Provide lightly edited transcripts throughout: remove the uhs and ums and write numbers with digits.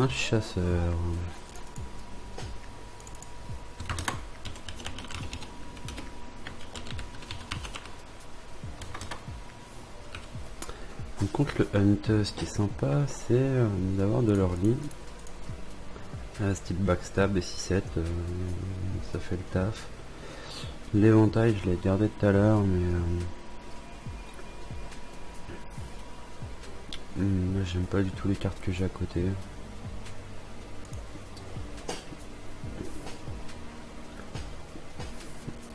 Un chasseur. Donc, contre le hunt, ce qui est sympa, c'est d'avoir de l'early. Style backstab et 6-7, ça fait le taf. L'éventail, je l'ai gardé tout à l'heure, mais là, j'aime pas du tout les cartes que j'ai à côté.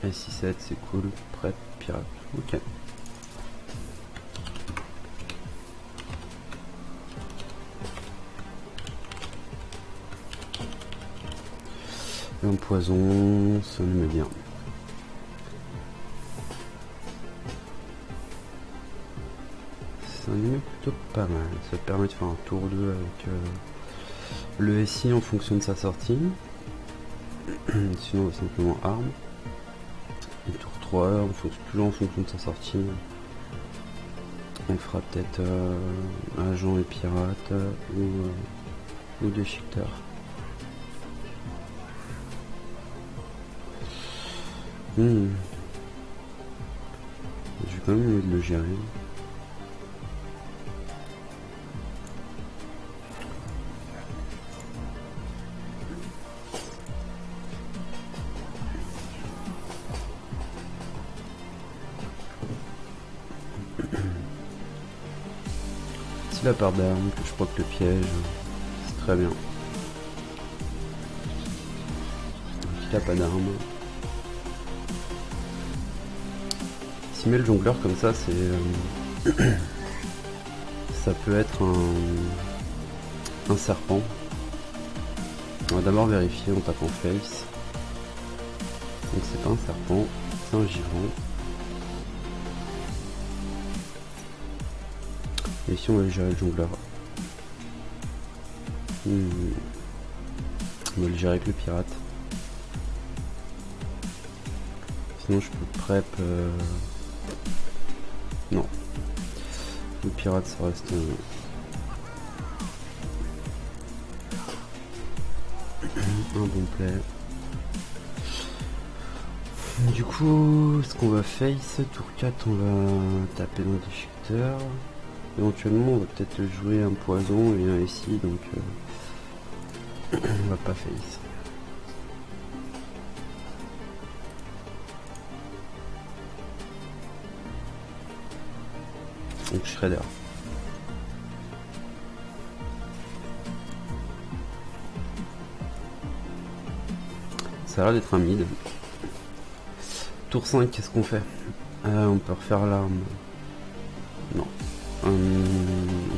Et 6-7, c'est cool. Prête, pirate. Ok. Et un poison, ça me met bien. Ça me met plutôt pas mal. Ça permet de faire un tour 2 avec le SI en fonction de sa sortie. Sinon, on va simplement arme. Et tour 3, toujours en fonction de sa sortie. On fera peut-être agent et pirate ou déchiqueteur. Je vais quand même essayer de le gérer. Si la part d'armes, que je proque le piège, c'est très bien. Il n'a pas d'armes. S'il met le jongleur comme ça, c'est ça peut être un serpent. On va d'abord vérifier en tapant face. Donc c'est pas un serpent, c'est un giron. Et ici on va gérer le jongleur. On va le gérer avec le pirate. Sinon je peux prep. Non. Le pirate ça reste un bon play. Du coup, ce qu'on va face, tour 4 on va taper dans le déchiqueteur. Éventuellement on va peut-être jouer un poison et un ici, donc on va pas face. Donc Shredder. Ça a l'air d'être un mid. Tour 5, qu'est-ce qu'on fait? On peut refaire l'arme. Non. On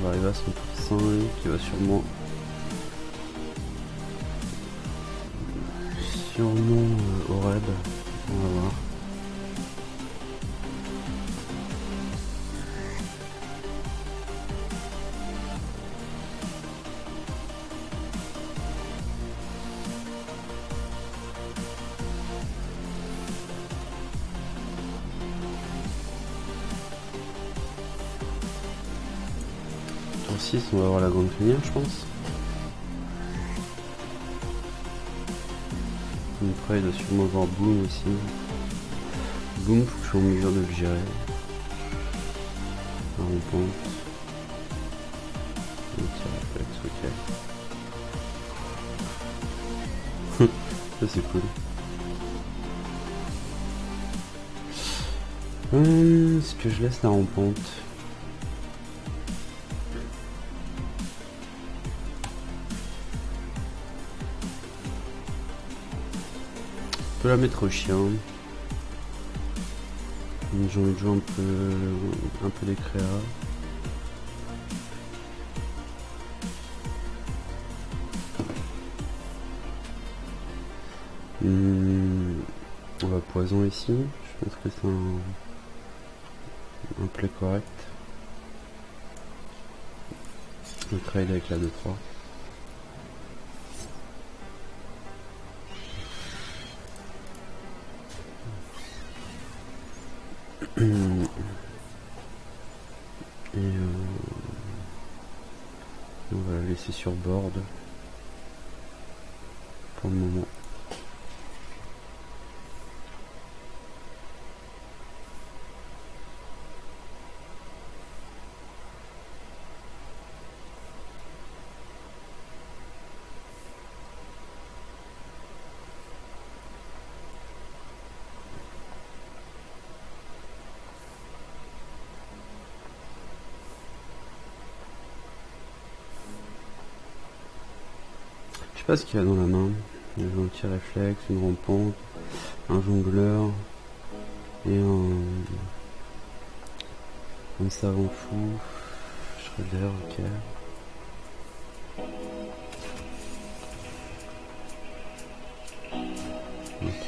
va arriver à son tour 5 qui va sûrement au raid. On va voir. Tour 6, on va avoir la grande lumière, je pense. Après, il doit sûrement avoir Boom aussi. Boom, faut que je sois en mesure de le gérer. Alors, on pense. Un petit réflexe, ok. Ça, c'est cool. Est-ce que je laisse la rampante? Je peux la mettre au chien. J'ai envie de jouer un peu des créas. On va poison ici. Je pense que c'est un play correct. Le trade avec la 2-3. Et on va la laisser sur board. pour le moment. Je sais pas ce qu'il y a dans la main. Il y a un petit réflexe, une rampante, un jongleur et un savant fou. Shredder, ok. Ok.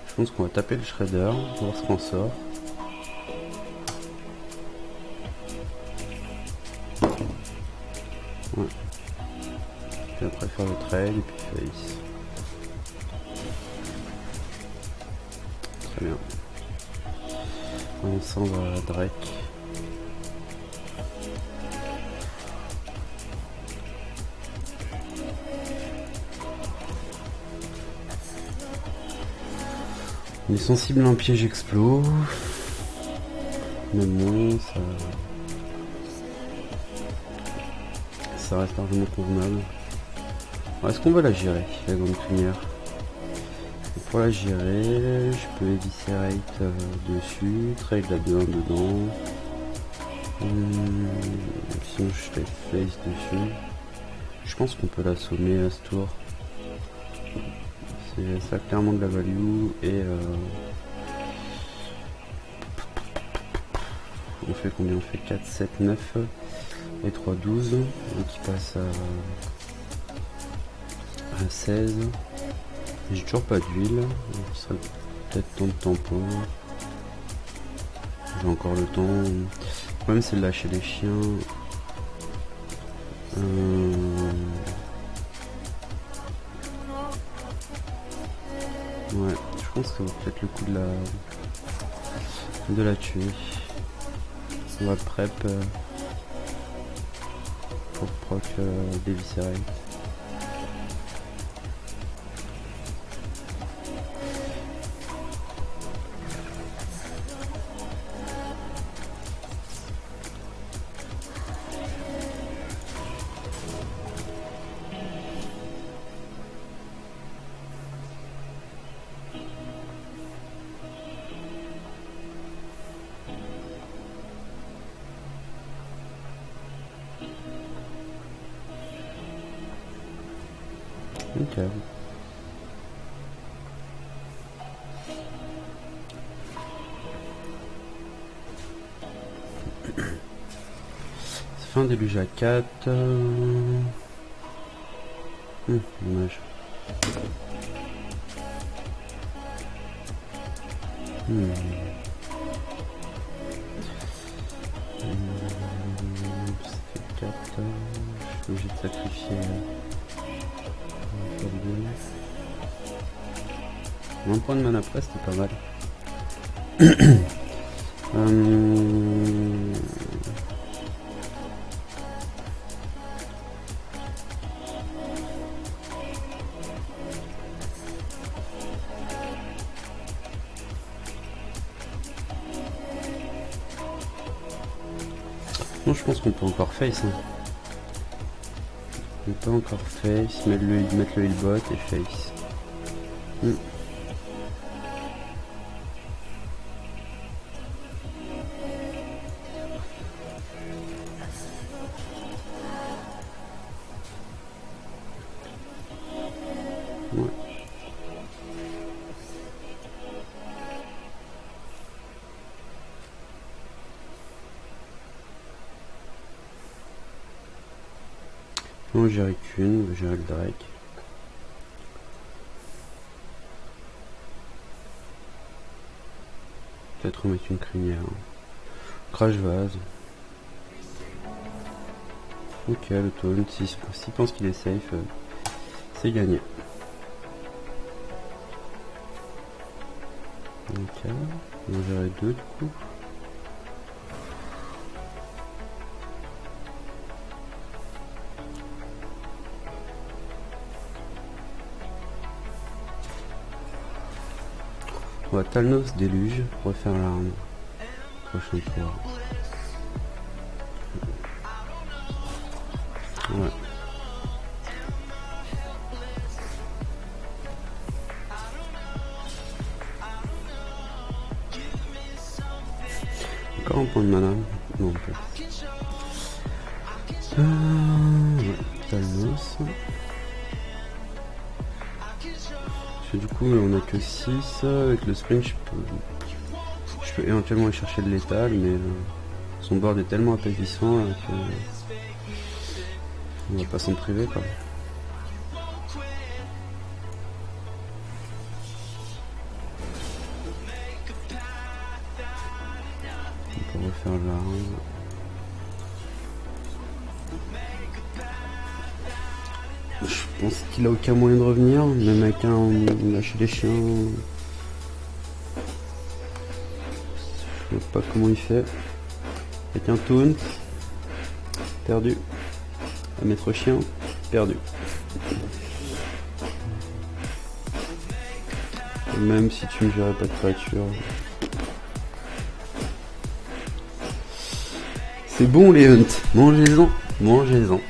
Je pense qu'on va taper le Shredder, voir ce qu'on sort. Ouais. Puis après faire le trade et puis face. Très bien. On s'en va à Drake. On est sensible à un piège explos. Mais bon, ça reste largement convenable. Est-ce qu'on va la gérer, la grande crinière? Pour la gérer, je peux éviscérate dessus, trade la 2-1 dedans. Sinon je fais face dessus. Je pense qu'on peut l'assommer à ce tour. Ça a clairement de la value et on fait combien? On fait 4, 7, 9 et 3, 12. Donc il passe à 16. J'ai toujours pas d'huile, donc il serait peut-être temps de tampon. J'ai encore le temps. Le problème c'est de lâcher les chiens. Ouais, je pense que ça vaut peut-être le coup de la tuer. On va prep pour proc d'éviscérate. Ok. Ça fait un déluge à 4. Dommage. Ça fait 4. Je suis obligé de sacrifier. Un point de mana après, c'était pas mal. Bon, je pense qu'on peut encore face. Hein. On peut encore face, mettre le healbot et face. Ouais. Non, j'irai qu'une, j'irai le Drake. Peut-être remettre une crinière. Crash vase. Ok, le taunt, s'il pense qu'il est safe, c'est gagné. Ok, on va gérer 2 du coup. On va Talnos déluge, refaire l'arme. Prochain tour. Ouais. Encore un point de mana. Non, pas. Ouais, Talnos. Du coup, on a que 6. Avec le sprint, je peux éventuellement aller chercher de létal, mais son board est tellement appétissant que on va pas s'en priver, quoi. On peut refaire l'arme. Je pense qu'il a aucun moyen de revenir, même avec un lâcher les chiens. Je sais pas comment il fait. Avec un taunt, perdu. Un maître chien, perdu. Même si tu ne gérais pas de créature. C'est bon les hunts, mangez-en, mangez-en.